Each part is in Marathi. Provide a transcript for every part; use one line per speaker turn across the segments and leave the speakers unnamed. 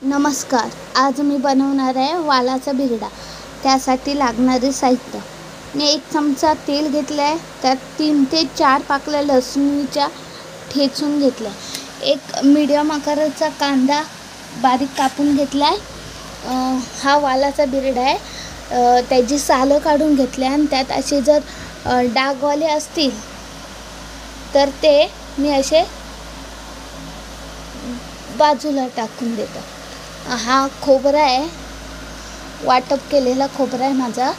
नमस्कार. आज मी बनवणार आहे वालाचा बिरडा. त्यासाठी लागणारे साहित्य: मी 1 चमचा तेल घेतलं आहे. त्यात 3 ते 4 पाकळ्या लसूणीच्या ठेचून घेतल्या. 1 मीडियम आकाराचा कांदा बारीक कापून घेतला आहे. हा वालाचा बिरडा आहे. त्याची सालं काढून घेतली आणि त्यात असे जर डागवाले असतील तर ते मी असे बाजूला टाकून देतो. हा खोबरा आहे, वाटप केलेला खोबरा आहे माझा.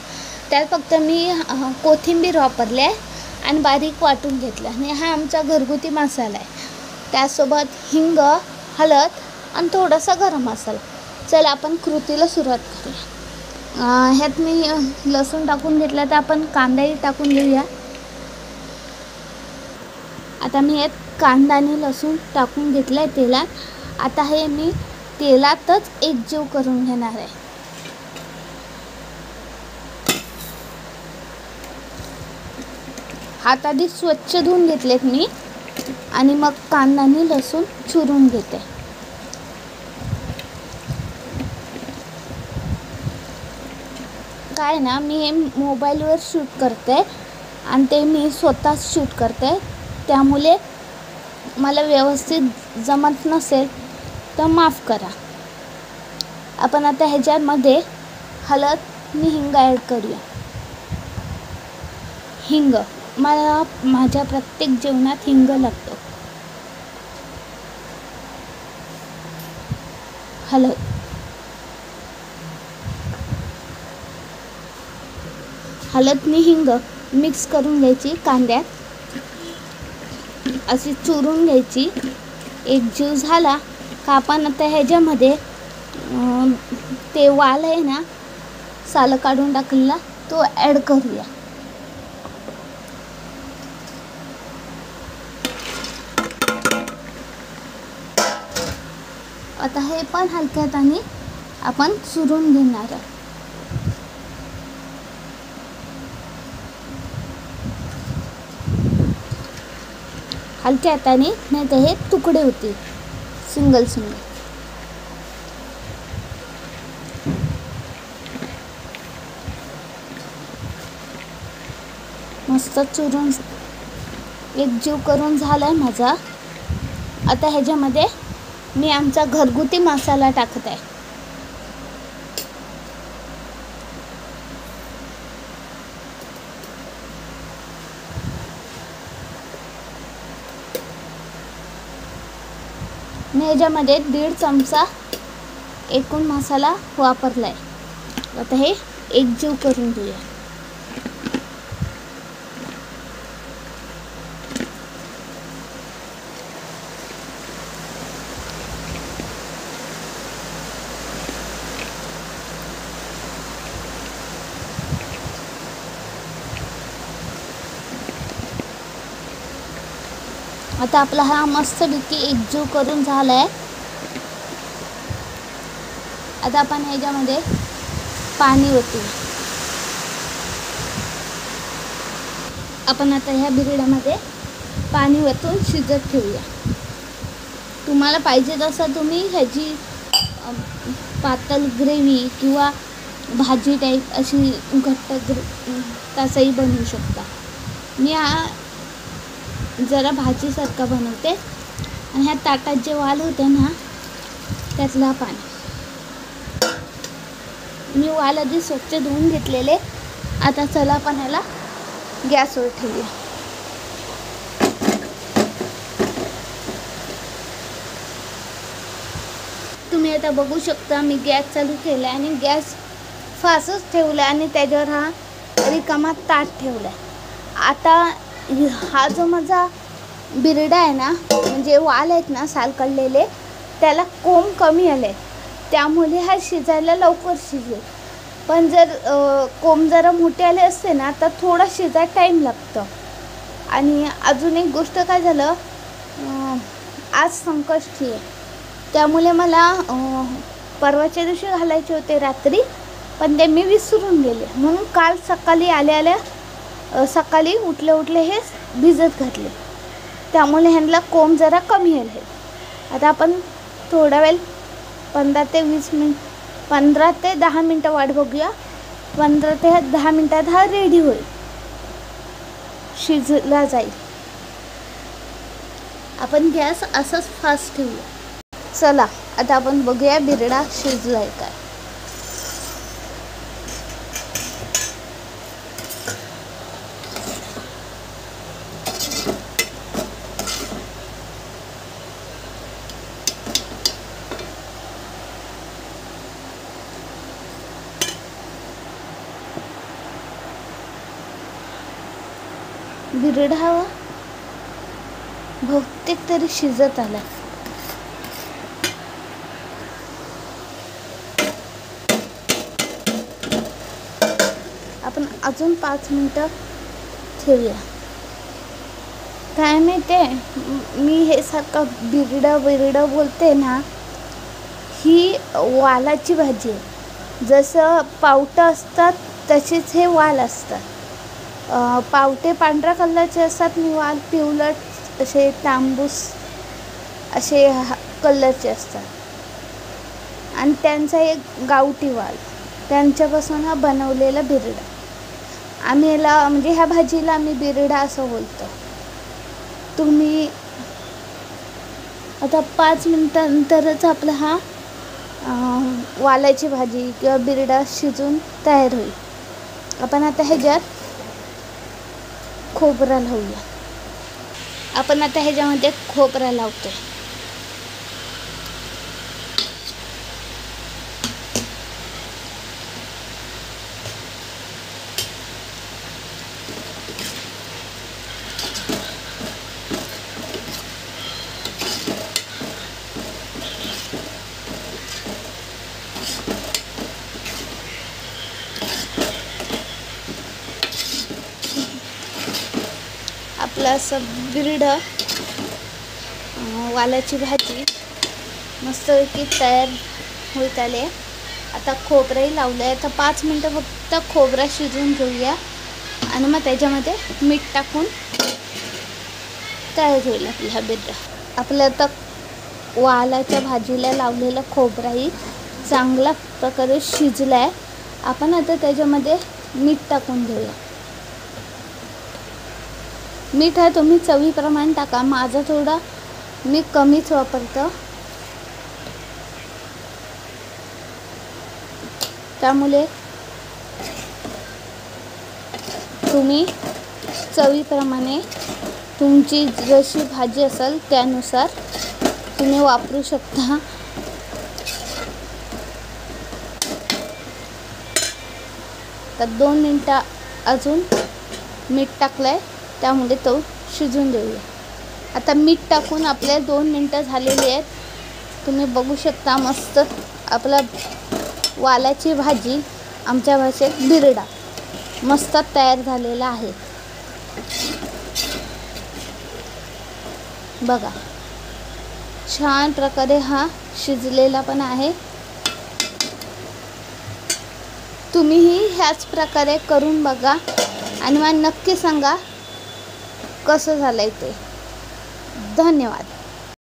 त्यात फक्त मी कोथिंबीर वापरली आहे आणि बारीक वाटून घेतलं. आणि हा आमचा घरगुती मसाला आहे. त्यासोबत हिंग, हळद आणि थोडासा गरम मसाला. चला आपण कृतीला सुरुवात करूया. ह्यात मी लसूण टाकून घेतला, तर आपण कांदाही टाकून घेऊया. आता मी यात कांदा आणि लसूण टाकून घेतलं आहे तेलात. आता हे मी तेलातच एकजीव करून घेणार आहे. हात आधी स्वच्छ धुवून घेतलेत मी आणि मग कांदा आणि लसूण चुरून घेते. काय ना, मी हे मोबाईलवर शूट करते आणि ते मी स्वतःच शूट करते. त्यामुळे मला व्यवस्थित जमत नसेल तर माफ करा. आपण आता ह्याच्यामध्ये हळद आणि हिंग ॲड करूया. हिंग मला माझ्या प्रत्येक जेवणात हिंग लागतो. हळद, आणि हिंग मिक्स करून घ्यायची. कांद्यात अशी चुरून घ्यायची. एकजीव झाला का आपण आता ह्याच्यामध्ये ते वाल आहे ना, सालं काढून टाकलेला, तो ॲड करूया. आता हे पण हलक्या हाताने आपण चुरून घेणार आहे. हलक्या हाताने, नाही तर हे तुकडे होतील सिंगल. मस्त चुरून एकजीव करून झालाय माझा. आता ह्याच्यामध्ये मी आमचा घरगुती मसाला टाकत आहे. मी ह्याच्यामध्ये 1.5 चमचा एकूण मसाला वापरला आहे. आता हे एकजीव करून घेऊया. आता आपला हा मस्तपैकी एकजीव करून झाला आहे. आता आपण ह्याच्यामध्ये पाणी ओतू. आपण आता ह्या बिरड्यामध्ये पाणी ओतून शिजत ठेवूया. तुम्हाला पाहिजे तसं तुम्ही ह्याची पातळ ग्रेव्ही किंवा भाजी टाईप अशी घट्ट तसंही बनवू शकता. मी हा जरा भाजीसारखा बनवते. आणि ह्या ताटात जे वाल होते ना, त्यातला पाणी मी वाल आधी स्वच्छ धुवून घेतलेले. आता चला आपण ह्याला गॅसवर ठेवूया. तुम्ही आता बघू शकता, मी गॅस चालू केला आणि गॅस फास्टच ठेवला आणि त्याच्यावर हा रिकामा ताट ठेवला. आता हा जो माझा बिरडा आहे ना, म्हणजे वाल आहेत ना साल काढलेले, त्याला कोंब कमी आले, त्यामुळे हा शिजायला लवकर शिजेल. पण जर कोंब जरा मोठे आले असते ना, तर थोडा शिजायला टाईम लागतं. आणि अजून एक गोष्ट काय झालं, आज संकष्टी आहे, त्यामुळे मला परवाच्या दिवशी घालायचे होते रात्री, पण ते मी विसरून गेले. म्हणून काल सकाळी सकाळी उठले हे भिजत घातले. त्यामुळे ह्यांना कोंब जरा कमी आले. आता आपण थोडा वेळ 15 ते 20 मिनिट 15 ते 10 मिनटं वाट बघूया. 15 ते 10 मिनटात हा रेडी होईल, शिजला जाईल. आपण गॅस असाच फास्ट ठेवूया. चला आता आपण बघूया बिरडा शिजलाय काय. बिरडा बहुतेक तरी शिजत आला. आपण अजून 5 मिनिटं ठेवूया. काय माहिती मी हे सारखं बिरडं बोलते ना, ही वालाची भाजी आहे. जसं पावटं असतात तसेच हे वाल असतात. पावटे पांढऱ्या कलरचे असतात आणि वाल पिवळट असे तांबूस असे कलरचे असतात. आणि त्यांचा एक गावठी वाल, त्यांच्यापासून हा बनवलेला बिरडा. आम्ही याला म्हणजे ह्या भाजीला आम्ही बिरडा असं बोलतो. तुम्ही आता 5 मिनिटांनंतरच आपला हा वालाची भाजी किंवा बिरडा शिजून तयार होईल. आपण आता ह्याच्यात खोबरा लावूया. आपण आता ह्याच्यामध्ये खोबरा लावतो. आपलं असं बिरडं वालाची भाजी मस्तपैकी तयार होत आले. आता खोबरंही लावलं आहे. आता 5 मिनटं फक्त खोबरा शिजवून घेऊया आणि मग त्याच्यामध्ये मीठ टाकून तयार होईल आपला हा बिरडा. आपलं आता वालाच्या भाजीला लावलेला खोबराही चांगल्या प्रकारे शिजला आहे. आपण आता त्याच्यामध्ये मीठ टाकून घेऊया. मीठ हा तुम्ही चवीप्रमाणे टाका. माझा थोडा मी कमीच वापरतो, त्यामुळे तुम्ही चवीप्रमाणे तुमची जशी भाजी असेल त्यानुसार तुम्ही वापरू शकता. तर 2 मिनटं अजून मीठ टाकलं आहे, त्यामुळे तो शिजून देऊया. आता मीठ टाकून आपले 2 मिनटं झालेली आहेत. तुम्ही बघू शकता मस्त आपला वालाची भाजी, आमच्या भाषेत बिरडा, मस्त तयार झालेला आहे. बघा छान प्रकारे हा शिजलेला पण आहे. तुम्हीही ह्याच प्रकारे करून बघा आणि मला नक्की सांगा कसं झालंय ते. धन्यवाद.